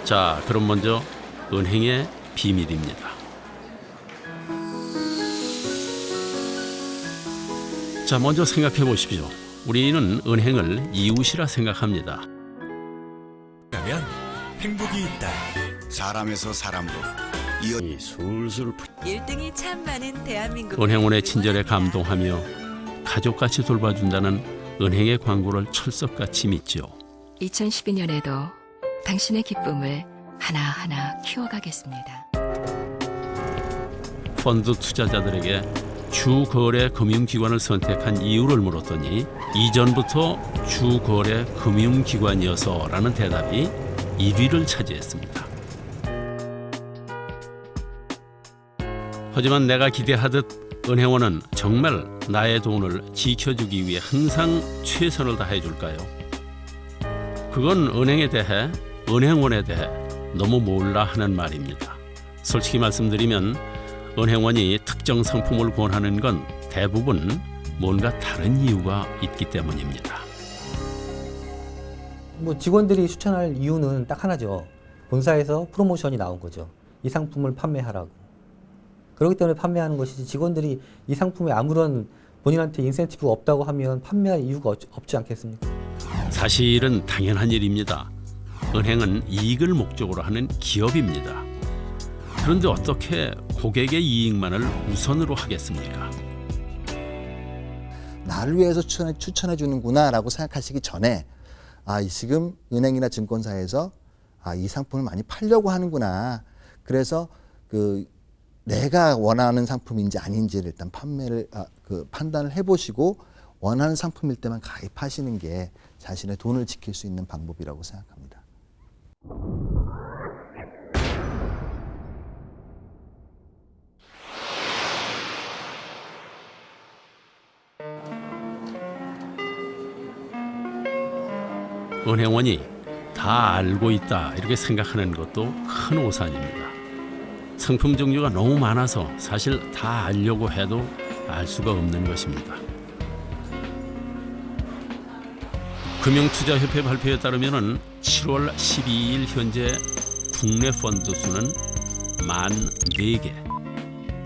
자, 그럼 먼저 은행의 비밀입니다. 자, 먼저 생각해 보십시오. 우리는 은행을 이웃이라 생각합니다. 라면 행복이 있다. 사람에서 사람으로 이 술술 1등이 참 많은 대한민국. 은행원의 친절에 감동하며 가족같이 돌봐준다는 은행의 광고를 철석같이 믿죠. 2012년에도 당신의 기쁨을 하나하나 키워가겠습니다. 펀드 투자자들에게 주거래 금융기관을 선택한 이유를 물었더니 이전부터 주거래 금융기관이어서라는 대답이 1위를 차지했습니다. 하지만 내가 기대하듯 은행원은 정말 나의 돈을 지켜주기 위해 항상 최선을 다해줄까요? 그건 은행에 대해, 은행원에 대해 너무 몰라 하는 말입니다. 솔직히 말씀드리면 은행원이 특정 상품을 권하는 건 대부분 뭔가 다른 이유가 있기 때문입니다. 뭐 직원들이 추천할 이유는 딱 하나죠. 본사에서 프로모션이 나온 거죠. 이 상품을 판매하라고. 그렇기 때문에 판매하는 것이지, 직원들이 이 상품에 아무런 본인한테 인센티브가 없다고 하면 판매할 이유가 없지 않겠습니까? 사실은 당연한 일입니다. 은행은 이익을 목적으로 하는 기업입니다. 그런데 어떻게 고객의 이익만을 우선으로 하겠습니까? 나를 위해서 추천해 주는구나 라고 생각하시기 전에, 지금 은행이나 증권사에서 이 상품을 많이 팔려고 하는구나. 그래서 내가 원하는 상품인지 아닌지를 일단 판단을 해보시고, 원하는 상품일 때만 가입하시는 게 자신의 돈을 지킬 수 있는 방법이라고 생각합니다. 은행원이 다 알고 있다 이렇게 생각하는 것도 큰 오산입니다. 상품 종류가 너무 많아서 사실 다 알려고 해도 알 수가 없는 것입니다. 금융투자협회 발표에 따르면 7월 12일 현재 국내 펀드 수는 14개,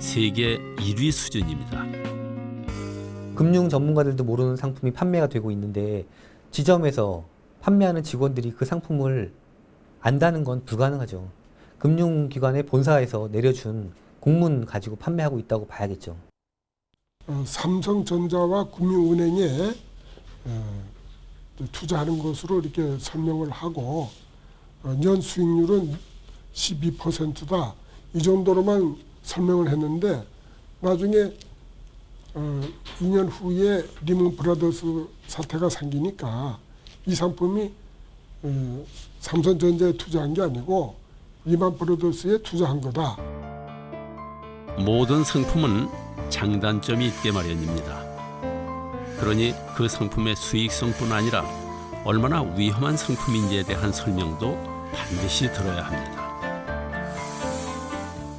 세계 1위 수준입니다. 금융 전문가들도 모르는 상품이 판매가 되고 있는데, 지점에서 판매하는 직원들이 그 상품을 안다는 건 불가능하죠. 금융기관의 본사에서 내려준 공문 가지고 판매하고 있다고 봐야겠죠. 삼성전자와 금융은행에 투자하는 것으로 이렇게 설명을 하고, 년 수익률은 12%다. 이 정도로만 설명을 했는데, 나중에 2년 후에 리먼 브라더스 사태가 생기니까 이 상품이 삼성전자에 투자한 게 아니고 리먼 브라더스에 투자한 거다. 모든 상품은 장단점이 있게 마련입니다. 그러니 그 상품의 수익성뿐 아니라 얼마나 위험한 상품인지에 대한 설명도 반드시 들어야 합니다.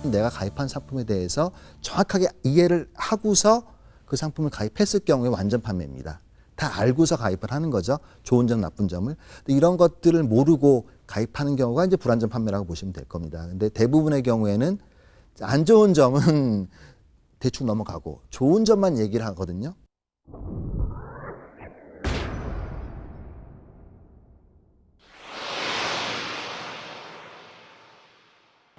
내가 가입한 상품에 대해서 정확하게 이해를 하고서 그 상품을 가입했을 경우에 완전 판매입니다. 다 알고서 가입을 하는 거죠. 좋은 점, 나쁜 점을. 이런 것들을 모르고 가입하는 경우가 이제 불안전 판매라고 보시면 될 겁니다. 근데 대부분의 경우에는 안 좋은 점은 대충 넘어가고 좋은 점만 얘기를 하거든요.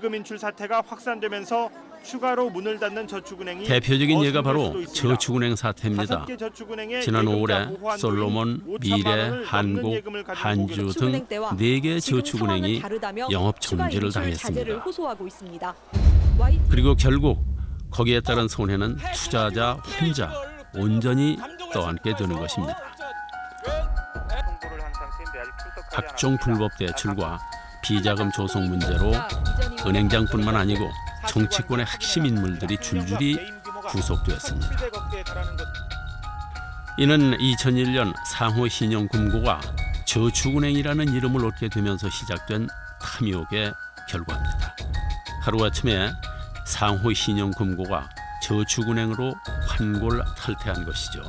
금 인출 사태가 확산되면서 추가로 문을 닫는 저축은행이 대표적인 예가 바로 저축은행 사태입니다. 지난 5월에 솔로몬, 미래, 한국, 한주 등 4개 저축은행이 영업 정지를 당했습니다. 그리고 결국 거기에 따른 손해는 투자자 혼자 온전히 떠안게 되는 것입니다. 각종 불법 대출과 비자금 조성 문제로 은행장뿐만 아니고 정치권의 핵심 인물들이 줄줄이 구속되었습니다. 이는 2001년 상호신용금고가 저축은행이라는 이름을 얻게 되면서 시작된 탐욕의 결과입니다. 하루아침에 상호신용금고가 저축은행으로 환골탈태한 것이죠.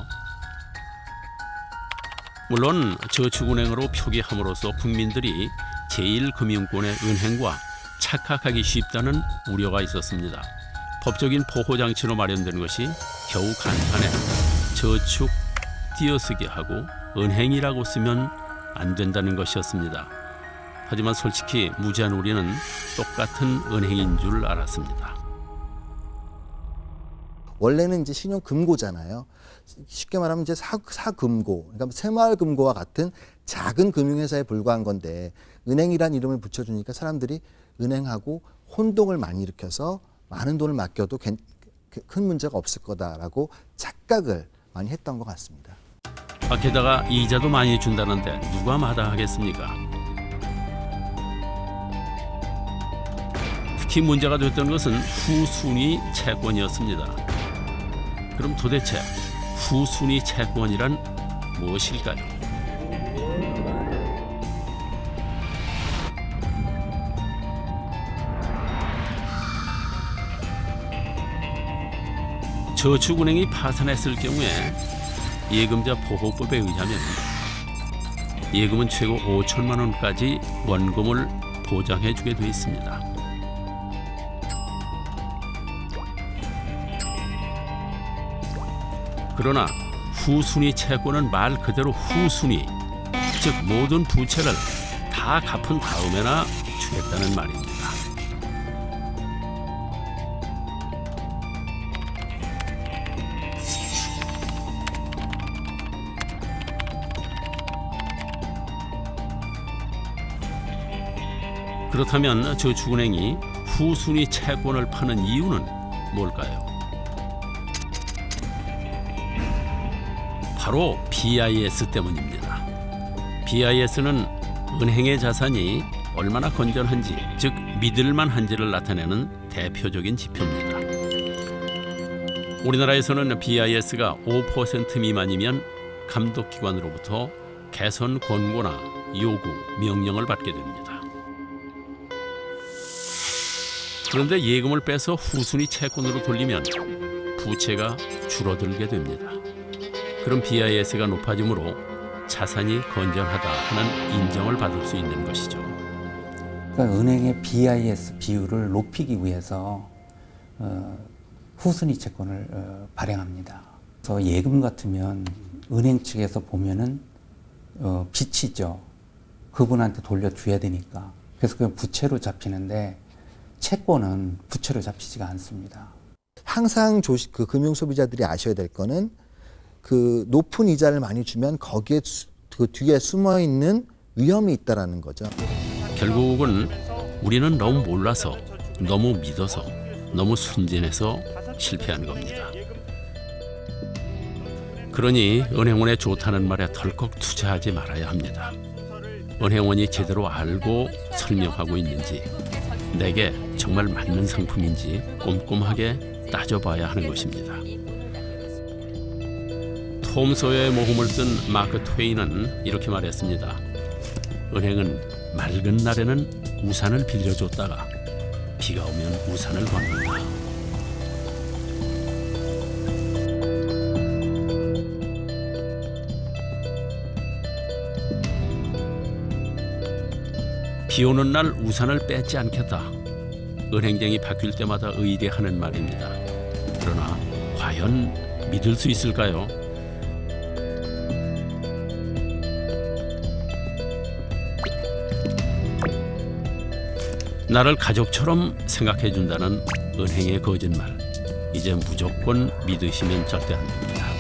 물론 저축은행으로 표기함으로써 국민들이 제1금융권의 은행과 착각하기 쉽다는 우려가 있었습니다. 법적인 보호장치로 마련된 것이 겨우 간판에 저축 띄어쓰기 하고 은행이라고 쓰면 안 된다는 것이었습니다. 하지만 솔직히 무지한 우리는 똑같은 은행인 줄 알았습니다. 원래는 이제 신용금고잖아요. 쉽게 말하면 이제 사금고, 그러니까 새마을금고와 같은 작은 금융회사에 불과한 건데 은행이란 이름을 붙여주니까 사람들이 은행하고 혼동을 많이 일으켜서 많은 돈을 맡겨도 큰 문제가 없을 거다라고 착각을 많이 했던 것 같습니다. 게다가 이자도 많이 준다는데 누가 마다하겠습니까? 특히 문제가 됐던 것은 후순위 채권이었습니다. 그럼 도대체 후순위 채권이란 무엇일까요? 저축은행이 파산했을 경우에 예금자 보호법에 의하면 예금은 최고 5천만 원까지 원금을 보장해주게 돼 있습니다. 그러나 후순위 채권은 말 그대로 후순위, 즉 모든 부채를 다 갚은 다음에나 주겠다는 말입니다. 그렇다면 저축은행이 후순위 채권을 파는 이유는 뭘까요? 바로 BIS 때문입니다. BIS는 은행의 자산이 얼마나 건전한지, 즉 믿을만한지를 나타내는 대표적인 지표입니다. 우리나라에서는 BIS가 5% 미만이면 감독기관으로부터 개선 권고나 요구, 명령을 받게 됩니다. 그런데 예금을 빼서 후순위 채권으로 돌리면 부채가 줄어들게 됩니다. 그럼 BIS가 높아지므로 자산이 건전하다 하는 인정을 받을 수 있는 것이죠. 그러니까 은행의 BIS 비율을 높이기 위해서 후순위 채권을 발행합니다. 그래서 예금 같으면 은행 측에서 보면은 빚이죠. 그분한테 돌려줘야 되니까. 그래서 그냥 부채로 잡히는데 채권은 부채로 잡히지가 않습니다. 항상 그 금융 소비자들이 아셔야 될 거는 그 높은 이자를 많이 주면 거기에 그 뒤에 숨어 있는 위험이 있다라는 거죠. 결국은 우리는 너무 몰라서, 너무 믿어서, 너무 순진해서 실패한 겁니다. 그러니 은행원에 좋다는 말에 덜컥 투자하지 말아야 합니다. 은행원이 제대로 알고 설명하고 있는지, 내게 정말 맞는 상품인지 꼼꼼하게 따져봐야 하는 것입니다. 톰 소여의 모험을 쓴 마크 트웨인은 이렇게 말했습니다. 은행은 맑은 날에는 우산을 빌려줬다가 비가 오면 우산을 건넨다. 비 오는 날 우산을 뺏지 않겠다. 은행쟁이 바뀔 때마다 의뢰하는 말입니다. 그러나 과연 믿을 수 있을까요? 나를 가족처럼 생각해준다는 은행의 거짓말, 이제 무조건 믿으시면 절대 안 됩니다.